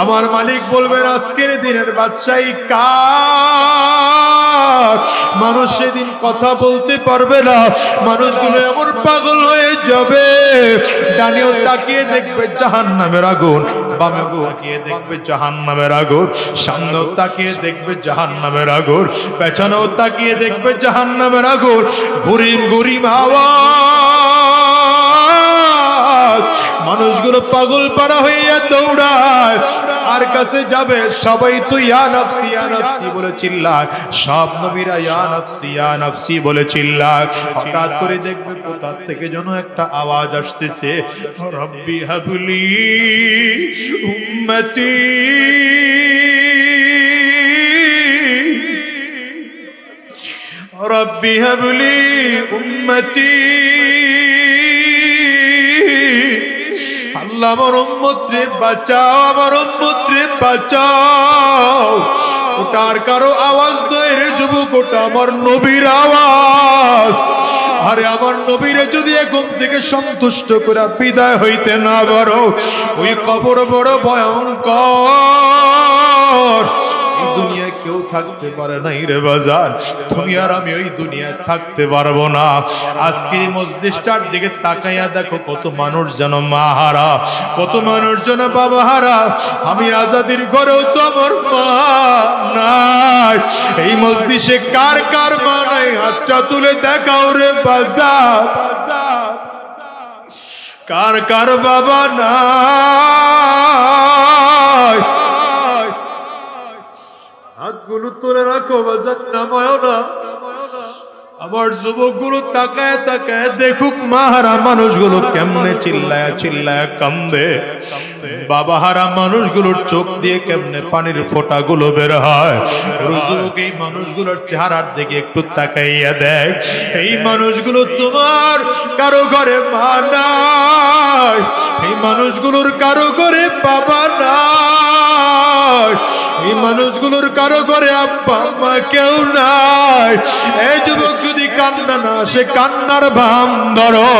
আমার মালিক বলবেন আজকের দিনের বাদশাহী কার? মানুষ সেদিন কথা বলতে পারবে না, মানুষগুলো এমন পাগল হয়ে যাবে, ডানেও তাকিয়ে দেখবে জাহান্নামের আগুন, বামেও তাকিয়ে দেখবে জাহান্নামের আগুন, সামনেও তাকিয়ে দেখবে জাহান্নামের আগুন, পেছনেও তাকিয়ে দেখবে জাহান্নামের আগুন। গুরিম গুরিম আওয়াজ, মানুষগুলো পাগল পারা হইয়া দৌড়ায়, আর কাছে যাবে সবাই তো ইয়া নফসি ইয়া নফসি বলে চিল্লায়, সব নবীরা ইয়া নফসি বলে চিল্লায়। হঠাৎ করে দেখবে কোথা থেকে যেন একটা আওয়াজ আসতেছে, রব্বি হাবলি উম্মতি, রব্বি হাবলি উম্মতি। আল্লাহ আমার উম্মত রে বাঁচাও, আমার উম্মত রে বাঁচাও। ওটার কারো আওয়াজ নয় রে যুবক, ওটা আমার নবীর আওয়াজ। আরে আমার নবীরে যদি এখন থেকে সন্তুষ্ট করে বিদায় হইতে না পারো, ওই কবর বড় ভয়ঙ্কর। দুনিয়ায় কেউ থাকতে পারে নাই রে বাজার, তুমি আর আমি ওই দুনিয়ায় থাকতে পারবো না। আজকের মজলিসটার দিকে তাকাইয়া দেখো, কত মানুষ যেন মা হারা, কত মানুষ যেন বাবা হারা। আমি আজাদির ঘরেও তো আমার মা নাই। এই মজলিসে কার কার মা নাই, হাতটা তুলে দেখাও রে বাজার। কার কার বাবা নাই, হাতগুলো তুলে রাখো বাজার, নামায়ও না। আমার যুবকগুলো তাকায় তাকায় দেখুক মাহারা মানুষগুলো কেমনে চিল্লায়া চিল্লায়া কান্দে, বাবা হারা মানুষগুলোর চোখ দিয়ে কেমনে পানির ফোঁটাগুলো বের হয়। যুবক এই মানুষগুলোর চেহারার দিকে একটু তাকাইয়া দেখ, এই মানুষগুলো তোমার কারো ঘরে মা নাই, এই মানুষগুলোর কারো ঘরে বাবা নাই, এই মানুষগুলোর কারো ঘরে আব্বা মা কেউ নাই। এই যুবক যদি কান্না না, সে কান্নার ভান ধরো,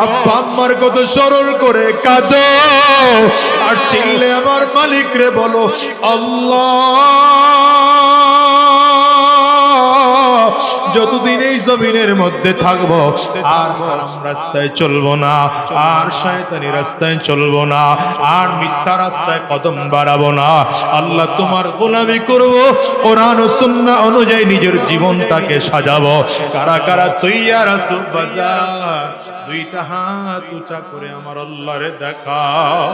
আব্বা আম্মার কত সরল করে কাঁদো, আর চিল্লে আমার মালিক রে বলো আল্লাহ। যতদিন এই জমিনের মধ্যে থাকবো আর হারাম রাস্তায় চলবো না, আর শয়তানি রাস্তায় চলবো না, আর মিথ্যা রাস্তায় কদম বাড়াবো না। আল্লাহ তোমার গোলামি করবো, কোরআন ও সুন্নাহ অনুযায়ী নিজের জীবনটাকে সাজাবো। কারা কারা তৈয়ার আছো বাজার? দুইটা হাত উঁচা করে আমার আল্লাহরে দেখাও।